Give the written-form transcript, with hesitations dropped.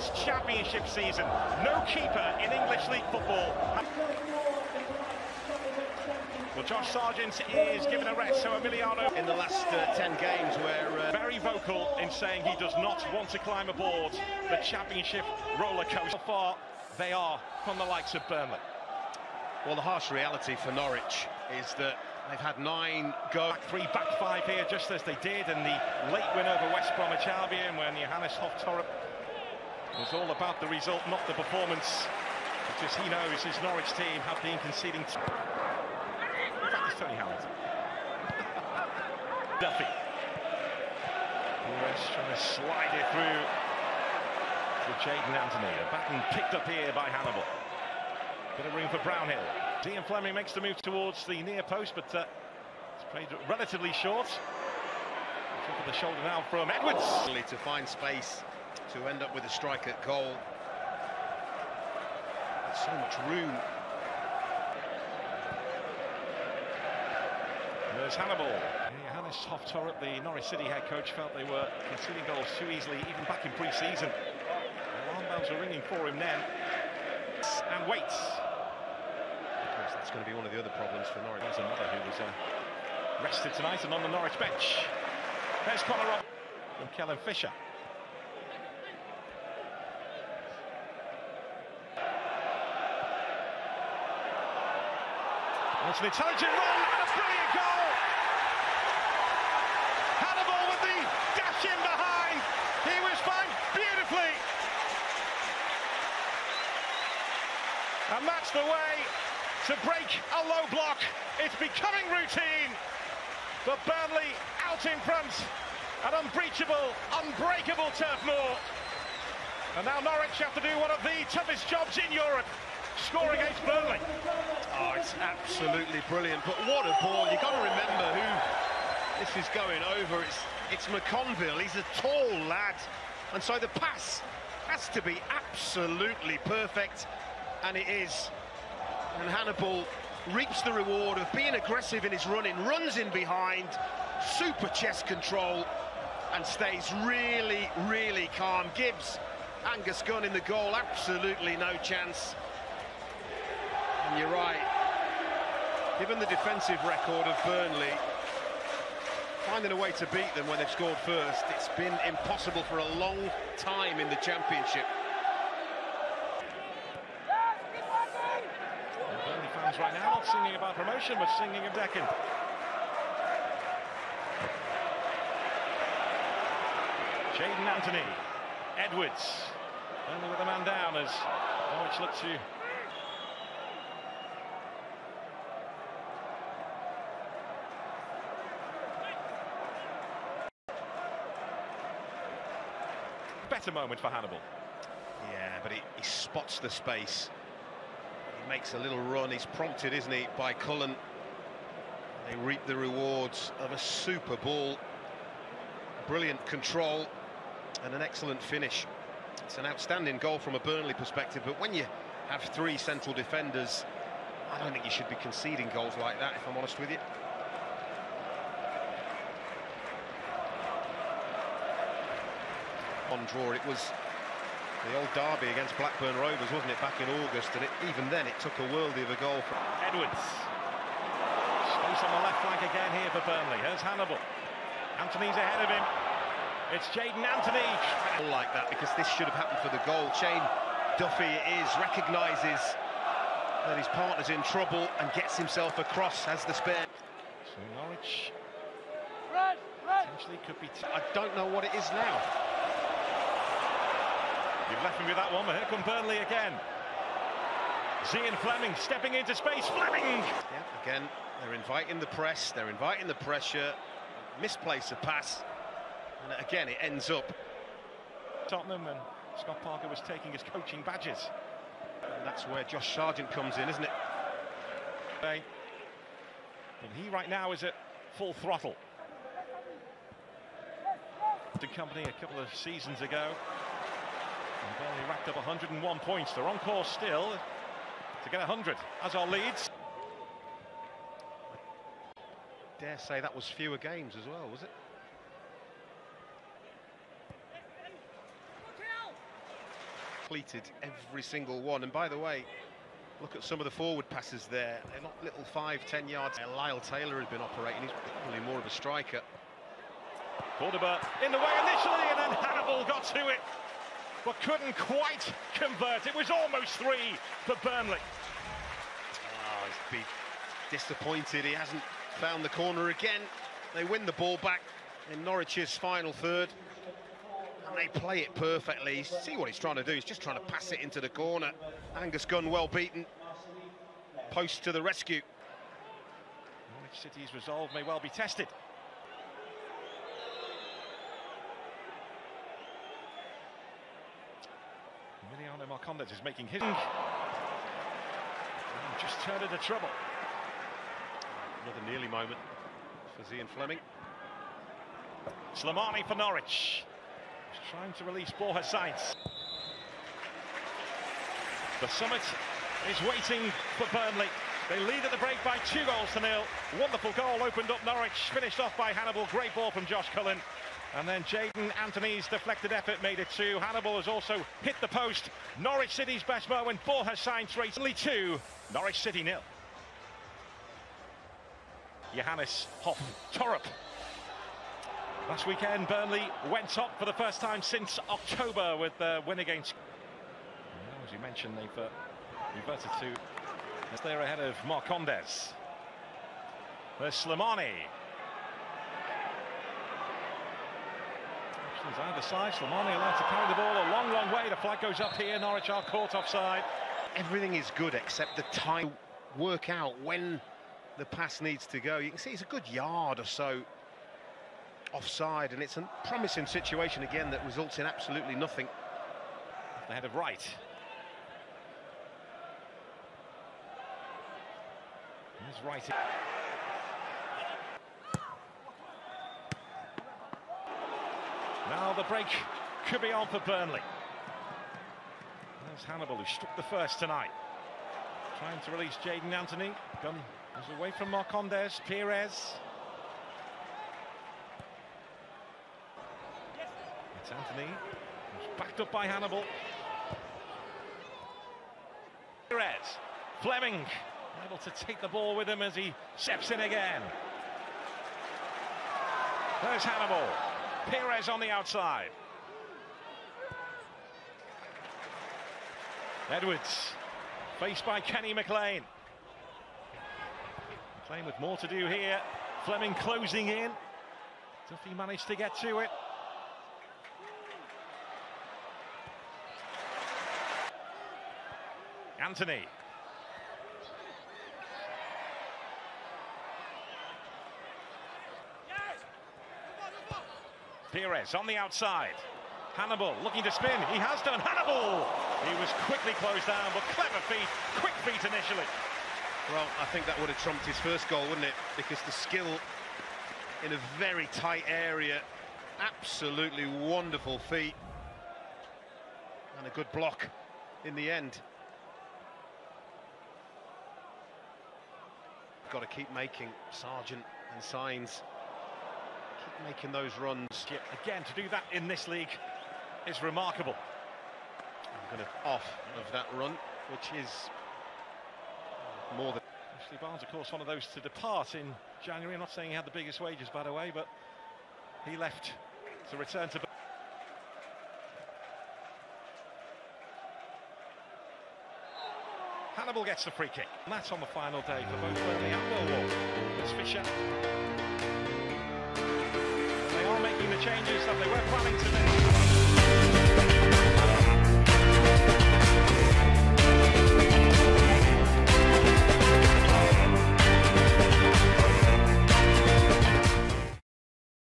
this championship season. No keeper in English League football. Well, Josh Sargent is given a rest, so Emiliano in the last 10 games where very vocal in saying he does not want to climb aboard the championship roller coaster. So far, they are from the likes of Burnley. Well, the harsh reality for Norwich is that they've had 9 go. Back 3, back 5 here, just as they did in the late win over West Bromwich Albion, when Johannes Hoftorp was all about the result, not the performance, because he knows his Norwich team have been conceding. In fact, it's Tony Hamilton. Duffy. US trying to slide it through to Jaden Anthony. A baton picked up here by Hannibal. Bit of room for Brownhill. Ian Fleming makes the move towards the near post, but it's played relatively short. Top of the shoulder now from Edwards. To find space to end up with a strike at goal. There's so much room. There's Hannibal. Johannes Hoftorp, the Norwich City head coach, felt they were conceding goals too easily, even back in pre-season. Alarm bells were ringing for him then. And waits. That's going to be one of the other problems for Norwich. There's another who was rested tonight and on the Norwich bench. There's Conor Rob from Kellen Fisher. It's an intelligent run and a brilliant goal. Hannibal with the dash in behind. He was found beautifully. And that's the way to break a low block. It's becoming routine. But Burnley out in front at unbreachable, unbreakable Turf Moor. And now Norwich have to do one of the toughest jobs in Europe, score against Burnley. Oh, it's absolutely brilliant. But what a ball. You've got to remember who this is going over. It's McConville. He's a tall lad. And so the pass has to be absolutely perfect. And it is. And Hannibal reaps the reward of being aggressive in his running, runs in behind, super chest control, and stays really, really calm. Gives Angus Gunn in the goal absolutely no chance. And you're right, given the defensive record of Burnley, finding a way to beat them when they've scored first, it's been impossible for a long time in the Championship. Burnley fans right now not singing about promotion, but singing of decking. Jaden Anthony, Edwards, only with a man down as Norwich look to better moment for Hannibal. Yeah, but he spots the space. He makes a little run. He's prompted, isn't he, by Cullen. They reap the rewards of a super ball. Brilliant control and an excellent finish. It's an outstanding goal from a Burnley perspective, but when you have 3 central defenders, I don't think you should be conceding goals like that, if I'm honest with you. On draw, it was the old derby against Blackburn Rovers, wasn't it, back in August, and even then it took a worldie of a goal from Edwards. Space on the left flank again here for Burnley. Here's Hannibal. Anthony's ahead of him. It's Jaden Anthony. Like that, because this should have happened for the goal. Shane Duffy recognises that his partner's in trouble and gets himself across as the spare. So Norwich potentially could be. I don't know what it is now. You've left me with that one, but here come Burnley again. Ian Fleming stepping into space. Fleming! Yeah, again, they're inviting the press, they're inviting the pressure. Misplace a pass. And again, it ends up. Tottenham, and Scott Parker was taking his coaching badges. And that's where Josh Sargent comes in, isn't it? And he right now is at full throttle. The company a couple of seasons ago. And Burnley racked up 101 points. They're on course still to get 100, as are Leeds. I dare say that was fewer games as well, was it? completed every single one. And by the way, look at some of the forward passes there. They're not little 5-10 yards. Lyle Taylor has been operating. He's probably more of a striker. Qdma in the way initially, and then Hannibal got to it, but couldn't quite convert. It was almost 3 for Burnley. Oh, he's been disappointed. He hasn't found the corner again. They win the ball back in Norwich's final third, and they play it perfectly. See what he's trying to do. He's just trying to pass it into the corner. Angus Gunn well beaten. Post to the rescue. Norwich City's resolve may well be tested. Emiliano Marcondes is making his... just turned into trouble. Another nearly moment for Zian Fleming. Slimani for Norwich. He's trying to release Borja Sainz. The Summit is waiting for Burnley. They lead at the break by 2-0. Wonderful goal opened up Norwich, finished off by Hannibal. Great ball from Josh Cullen. And then Jaden Anthony's deflected effort made it 2. Hannibal has also hit the post. Norwich City's best moment. Borja Sainz rates only 2. Norwich City 0. Johannes Hoff Torup. Last weekend, Burnley went top for the first time since October with the win against... As you mentioned, they've reverted to... They're ahead of Marcondes. There's Slimani. Options either side. Slimani allowed to carry the ball a long, long way. The flag goes up here. Norwich are caught offside. Everything is good except the time work out when the pass needs to go. You can see it's a good yard or so offside, and it's a promising situation again that results in absolutely nothing. The head of Wright. Here's Wright. Now the break could be on for Burnley. There's Hannibal, who struck the first tonight. Trying to release Jaden Anthony. Gunn is away from Marcondes. Perez. It's Anthony. He's backed up by Hannibal. Perez. Fleming able to take the ball with him as he steps in again. There's Hannibal. Perez on the outside. Edwards, faced by Kenny McLean. McLean with more to do here. Fleming closing in. Duffy managed to get to it. Anthony. Perez on the outside. Hannibal looking to spin. He has done. Hannibal! He was quickly closed down, but clever feet, quick feet initially. Well, I think that would have trumped his first goal, wouldn't it? Because the skill in a very tight area, absolutely wonderful feet, and a good block in the end. Got to keep making Sargent and Sainz. Keep making those runs. Yeah, again, to do that in this league is remarkable. I'm going to off of that run, which is more than... Ashley Barnes, of course, one of those to depart in January. I'm not saying he had the biggest wages, by the way, but he left to return to... Hannibal gets the free kick. And that's on the final day for both Burnley and Millwall. There's Fisher. They are making the changes that they were planning to make.